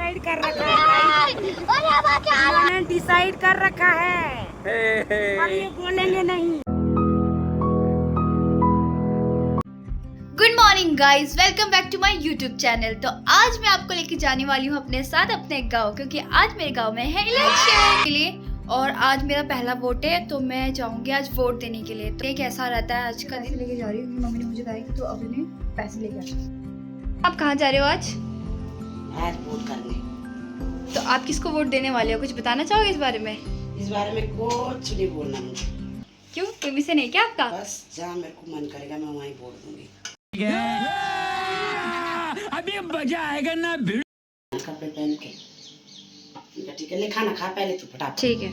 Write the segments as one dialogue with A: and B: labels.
A: Decide कर रखा है, उन्होंने डिसाइड कर रखा है, पर ये बोलेंगे नहीं।
B: Good morning guys, welcome back to my YouTube channel. तो आज मैं आपको लेके जाने वाली हूँ अपने साथ अपने गांव, क्योंकि आज मेरे गांव में है इलेक्शन के लिए और आज मेरा पहला वोट है। तो मैं जाऊंगी आज वोट देने के लिए। तो ये कैसा रहता है आज का दिन। लेके जा रही हूँ, मम्मी ने मुझे कहा तो अब इन्हें पैसे लेके आ। आप कहाँ जा रहे हो आज
A: वोट करने।
B: तो आप किसको वोट देने वाले हो, कुछ बताना चाहोगे इस बारे में?
A: इस बारे में कुछ नहीं बोलना मुझे।
B: क्यों, कोई विषय नहीं क्या आपका?
A: बस जहाँ मेरे को मन करेगा मैं वहीं वोट दूंगी।
C: अभी मजा आएगा ना।
A: कपड़े पहन के ठीक है, ले खाना खा पहले तू फटाफट।
B: ठीक है।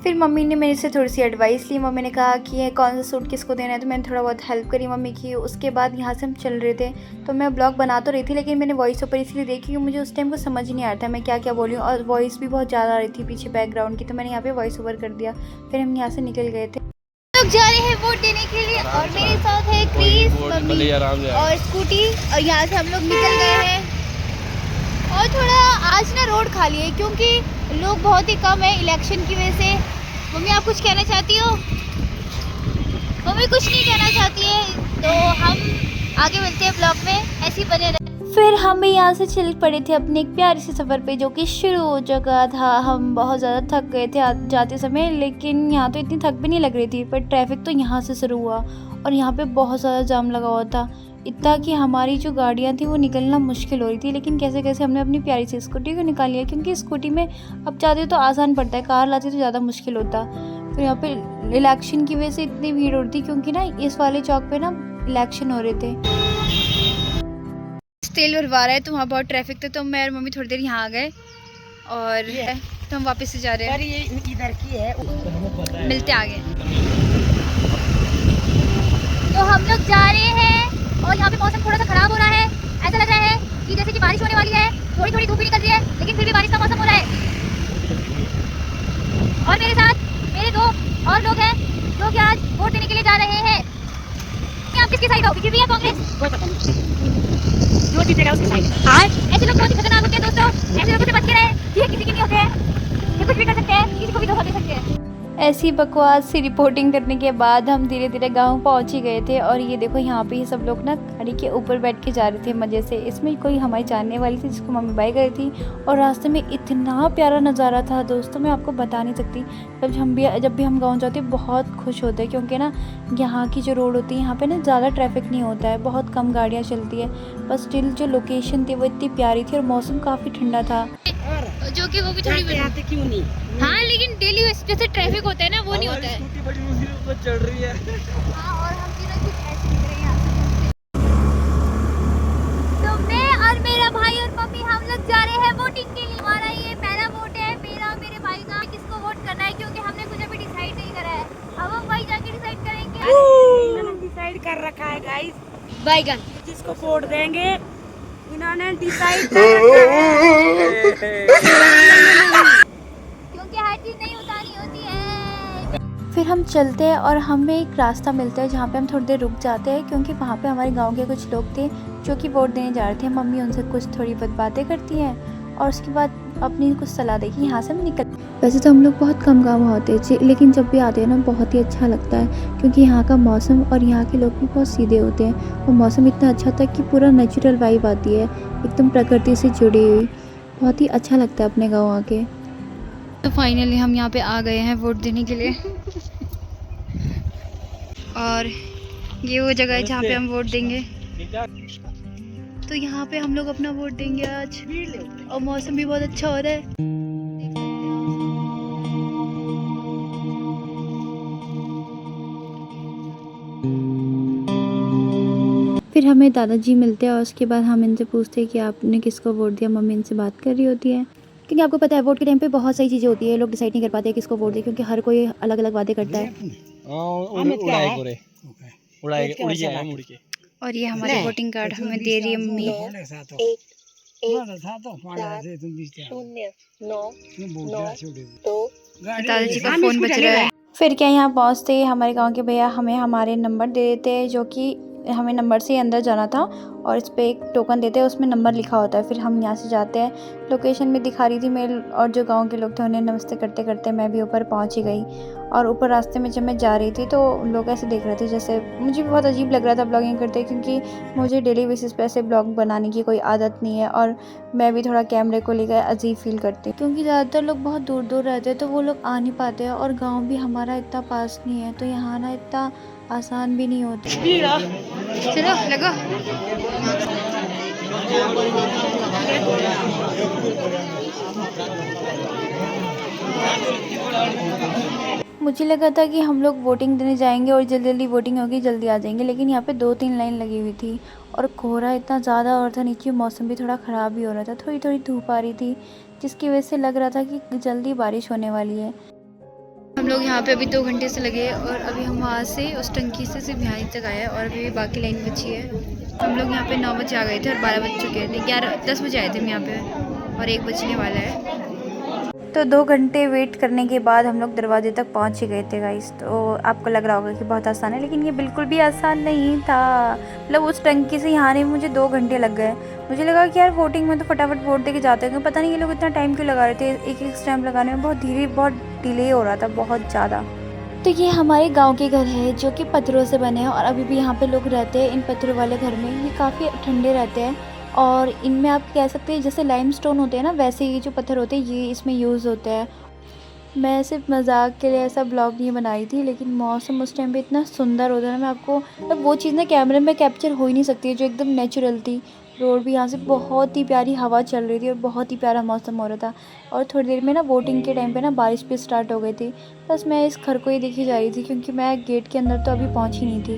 B: फिर मम्मी ने मेरे से थोड़ी सी एडवाइस ली। मम्मी ने कहा कि ये कौन सा सूट किसको देना है, तो मैंने थोड़ा बहुत हेल्प करी मम्मी की। उसके बाद यहाँ से हम चल रहे थे, तो मैं ब्लॉग बना तो रही थी, लेकिन मैंने वॉइस ओवर इसलिए देखी क्योंकि मुझे उस टाइम को समझ ही नहीं आ रहा था मैं क्या क्या बोली हूँ, और वॉइस भी बहुत ज़्यादा आ रही थी पीछे बैकग्राउंड की, तो मैंने यहाँ पे वॉइस ओवर कर दिया। फिर हम यहाँ से निकल गए थे। लोग जा रहे हैं वोट देने के लिए और मेरे साथ है क्रिस, मम्मी और स्कूटी, और यहाँ से हम लोग निकल गए हैं। और थोड़ा आज ना रोड खाली है क्योंकि लोग बहुत ही कम है इलेक्शन की वजह से। मम्मी आप कुछ कहना चाहती हो? मम्मी कुछ नहीं कहना चाहती है, तो हम आगे मिलते हैं ब्लॉग में, ऐसे ही बने रहे। फिर हम भी यहाँ से चल पड़े थे अपने एक प्यारे से सफ़र पे, जो कि शुरू हो चुका था। हम बहुत ज़्यादा थक गए थे जाते समय, लेकिन यहाँ तो इतनी थक भी नहीं लग रही थी। पर ट्रैफिक तो यहाँ से शुरू हुआ और यहाँ पे बहुत ज़्यादा जाम लगा हुआ था, इतना कि हमारी जो गाड़ियाँ थी वो निकलना मुश्किल हो रही थी। लेकिन कैसे कैसे हमने अपनी प्यारी सी स्कूटी को निकाल लिया, क्योंकि स्कूटी में अब जाते तो आसान पड़ता है, कार लाते तो ज़्यादा मुश्किल होता। फिर यहाँ पे इलेक्शन की वजह से इतनी भीड़ होती, क्योंकि ना इस वाले चौक पे ना इलेक्शन हो रहे थे। तेल भरवा रहा है तो वहाँ बहुत ट्रैफिक था, तो मैं और मम्मी थोड़ी देर यहाँ आ गए और तो हम वापस से जा रहे हैं।
A: ये इधर की है,
B: मिलते आगे। तो हम लोग जा रहे हैं और यहाँ पे मौसम थोड़ा सा खराब हो रहा है। ऐसा लग रहा है कि जैसे कि बारिश होने वाली है, थोड़ी थोड़ी धूप भी निकल रही है, लेकिन फिर भी बारिश का मौसम हो रहा है। और मेरे साथ मेरे दो और लोग हैं जो कि आज वोट देने के लिए जा रहे हैं। आप किसकी साइड हो, बीजेपी या कांग्रेस?
A: जो जीतेगा उसकी साइड।
B: ऐसे लोग बहुत ही खतरनाक होते हैं दोस्तों, ऐसे लोगों से बच के रहें। ये किसी के नहीं होते हैं, ये कुछ भी कर सकते हैं, किसी को भी धोखा दे सकते हैं। ऐसी बकवास सी रिपोर्टिंग करने के बाद हम धीरे धीरे गांव पहुंच ही गए थे। और ये देखो यहाँ पे ये सब लोग ना गाड़ी के ऊपर बैठ के जा रहे थे मज़े से। इसमें कोई हमारी जानने वाली थी जिसको मम्मी बाई गई थी, और रास्ते में इतना प्यारा नज़ारा था दोस्तों, मैं आपको बता नहीं सकती। जब भी हम गाँव जाते बहुत खुश होते हैं, क्योंकि ना यहाँ की जो रोड होती है यहाँ पर ना ज़्यादा ट्रैफिक नहीं होता है, बहुत कम गाड़ियाँ चलती है। बस स्टिल जो लोकेशन थी वो इतनी प्यारी थी और मौसम काफ़ी ठंडा था, जो कि वो भी थोड़ी
A: आते क्यों नहीं।
B: हाँ, लेकिन डेली जैसे ट्रैफिक होता है ना वो नहीं होता है।
C: स्कूटी बड़ी मुश्किल से चढ़ रही है।
B: हाँ, और हम तीनों कुछ ऐसे निकल रहे हैं यहाँ से। तो मैं और मेरा भाई और मम्मी हम लोग जा रहे हैं वोटिंग के लिए। हमारा ये पहला वोट है, मेरा और मेरे भाई का। किसको वोट करना है क्योंकि हमने कुछ अभी डिसाइड नहीं करा है, अब हम वही जाके डिसाइड करेंगे।
A: इन्होंने डिसाइड कर रखा है गाइस,
B: बैगन
A: जिसको वोट देंगे इन्होंने डिसाइड कर रखा है।
B: क्योंकि हर चीज नहीं उतारी होती है। फिर हम चलते हैं और हमें एक रास्ता मिलता है जहाँ पे हम थोड़ी देर रुक जाते हैं, क्योंकि वहाँ पे हमारे गांव के कुछ लोग थे जो कि वोट देने जा रहे थे। मम्मी उनसे कुछ थोड़ी बहुत बातें करती हैं और उसके बाद अपनी कुछ सलाह देगी। यहाँ से हम निकल। वैसे तो हम लोग बहुत कम गाँव होते हैं, लेकिन जब भी आते हैं ना बहुत ही अच्छा लगता है, क्योंकि यहाँ का मौसम और यहाँ के लोग भी बहुत सीधे होते हैं। और मौसम इतना अच्छा था कि पूरा नेचुरल वाइब आती है, एकदम प्रकृति से जुड़ी हुई। बहुत ही अच्छा लगता है अपने गाँव आके। तो फाइनली हम यहाँ पे आ गए हैं वोट देने के लिए। और ये वो जगह है जहाँ पे हम वोट देंगे। तो यहाँ पे हम लोग अपना वोट देंगे आज, और मौसम भी बहुत अच्छा हो रहा है। फिर हमें दादाजी मिलते हैं और उसके बाद हम इनसे पूछते हैं कि आपने किसको वोट दिया। मम्मी इनसे बात कर रही होती है, क्योंकि आपको पता है वोट के टाइम पे बहुत सारी चीज़ें होती है, लोग डिसाइड नहीं कर पाते किसको वोट दें, क्योंकि हर कोई अलग अलग बातें करता है। और ये हमारे वोटिंग कार्ड हमें दे रही है मम्मी। दादाजी का फ़ोन बज रहा है। फिर क्या यहाँ पहुँचते ही हमारे गांव के भैया हमें हमारे नंबर दे देते हैं, जो कि हमें नंबर से ही अंदर जाना था और इस पर एक टोकन देते हैं, उसमें नंबर लिखा होता है। फिर हम यहाँ से जाते हैं। लोकेशन में दिखा रही थी मेरे, और जो गांव के लोग थे उन्हें नमस्ते करते करते मैं भी ऊपर पहुँच ही गई। और ऊपर रास्ते में जब मैं जा रही थी तो लोग ऐसे देख रहे थे, जैसे मुझे बहुत अजीब लग रहा था ब्लॉगिंग करते, क्योंकि मुझे डेली बेसिस पे ऐसे ब्लॉग बनाने की कोई आदत नहीं है और मैं भी थोड़ा कैमरे को लेकर अजीब फील करती हूँ, क्योंकि ज़्यादातर लोग बहुत दूर दूर रहते हैं तो वो लोग आ नहीं पाते हैं, और गाँव भी हमारा इतना पास नहीं है, तो यहाँ आना इतना आसान भी नहीं होता। चलो लगो। मुझे लगा था कि हम लोग वोटिंग देने जाएंगे और जल्दी जल्दी वोटिंग होगी, जल्दी आ जाएंगे, लेकिन यहाँ पे 2-3 लाइन लगी हुई थी और कोहरा इतना ज़्यादा और था, नीचे मौसम भी थोड़ा ख़राब ही हो रहा था, थोड़ी थोड़ी धूप आ रही थी, जिसकी वजह से लग रहा था कि जल्दी बारिश होने वाली है। हम लोग यहाँ पे अभी 2 घंटे से लगे और अभी हम वहाँ से उस टंकी से सिर्फ यहाँ तक आए हैं और अभी भी बाकी लाइन बची है। हम लोग यहाँ पे 9 बजे आ गए थे और 12 बज चुके थे, 10 बजे आए थे हम यहाँ पे और 1 बजने वाला है। तो 2 घंटे वेट करने के बाद हम लोग दरवाजे तक पहुँच ही गए थे गाइस। तो आपको लग रहा होगा कि बहुत आसान है, लेकिन ये बिल्कुल भी आसान नहीं था। मतलब उस टंकी से यहाँ आने में मुझे 2 घंटे लग गए। मुझे लगा कि यार वोटिंग में तो फटाफट वोट दे के जाते हैं, पता नहीं ये लोग इतना टाइम क्यों लगा रहे थे। एक स्टैम्प लगाने में बहुत डिले हो रहा था, बहुत ज़्यादा। तो ये हमारे गांव के घर है जो कि पत्थरों से बने हैं और अभी भी यहाँ पे लोग रहते हैं इन पत्थरों वाले घर में। ये काफ़ी ठंडे रहते हैं और इनमें आप कह सकते हैं जैसे लाइमस्टोन होते हैं ना, वैसे ये जो पत्थर होते हैं ये इसमें यूज़ होते हैं। मैं सिर्फ मजाक के लिए ऐसा ब्लॉग नहीं बनाई थी, लेकिन मौसम उस टाइम पे इतना सुंदर होता है ना, मैं आपको मतलब वो चीज़ ना कैमरे में कैप्चर हो ही नहीं सकती है जो एकदम नेचुरल थी। रोड भी यहाँ से बहुत ही प्यारी हवा चल रही थी और बहुत ही प्यारा मौसम हो रहा था। और थोड़ी देर में ना वोटिंग के टाइम पे ना बारिश भी स्टार्ट हो गई थी। बस मैं इस घर को ही देखी जा रही थी क्योंकि मैं गेट के अंदर तो अभी पहुँच ही नहीं थी।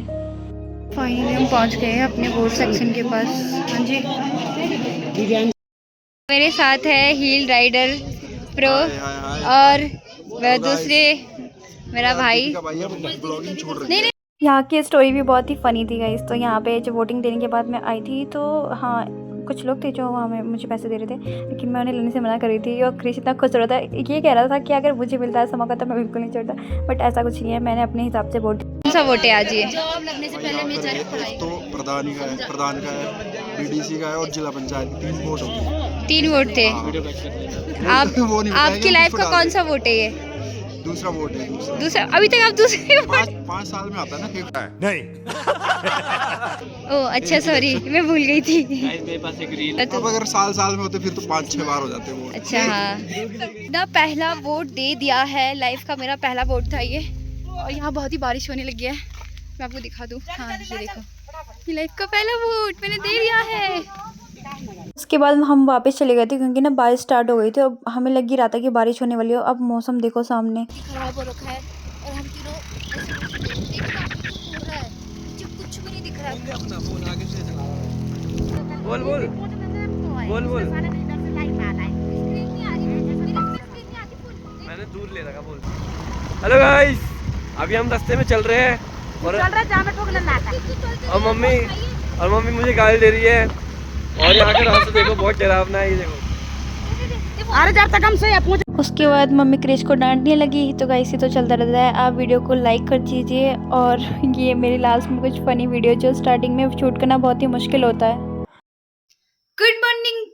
B: फाइनली हम पहुँच गए हैं अपने वोट सेक्शन के पास। हाँ जी, मेरे साथ है हील राइडर प्रो और दूसरे मेरा भाई। नहीं, यहाँ की स्टोरी भी बहुत ही फ़नी थी गाइस। तो यहाँ पे जो वोटिंग देने के बाद मैं आई थी तो हाँ कुछ लोग थे जो हमें मुझे पैसे दे रहे थे, लेकिन मैं उन्हें लेने से मना कर रही थी। और क्रिश इतना खुश हो रहा था, ये कह रहा था कि अगर मुझे मिलता है ऐसा मौका तो मैं बिल्कुल नहीं छोड़ता, बट ऐसा कुछ नहीं है। मैंने अपने हिसाब से वोट। कौन सा वोट है आज? ये
D: तो प्रधान का है, डीडीसी का है और जिला पंचायत 3 वोट होते
B: 3 वोट थे। आपकी लाइफ का कौन सा वोट है? ये
D: दूसरा वोट है।
B: दूसरा? अभी तक आप दूसरे
D: 5 साल में आता है ना। नहीं
B: ओह अच्छा, सॉरी मैं भूल गई थी।
C: मेरे पास एक रील।
D: अब अगर साल में होते फिर तो 5-6 बार हो जाते वोट।
B: अच्छा हाँ, ना पहला वोट दे दिया है। लाइफ का मेरा पहला वोट था ये। और यहाँ बहुत ही बारिश होने लगी है, मैं आपको दिखा दूँ। हाँ ये देखो, ये लाइफ का पहला वोट मैंने दे दिया है। उसके बाद हम वापस चले गए थे क्योंकि ना बारिश स्टार्ट हो गई थी और हमें लग ही रहा था कि बारिश होने वाली हो। अब मौसम देखो सामने खराब हो रखा है और हम तीनों कुछ भी नहीं दिख रहा है।
C: बोल बोल बोल बोल, मैंने दूर ले रखा। बोल हेलो गाइस, अभी हम रास्ते में चल रहे हैं और मम्मी मुझे गाली दे रही है और यहाँ का रास्ता देखो बहुत डरावना है। ये देखो,
A: अरे जब तक हम से पूछ।
B: उसके बाद मम्मी क्रिश को डांटने लगी। तो गाइस ये तो चलता रहता है। आप वीडियो को लाइक कर दीजिए। और ये मेरी लास्ट में कुछ फ़नी वीडियो जो स्टार्टिंग में शूट करना बहुत ही मुश्किल होता है। Good morning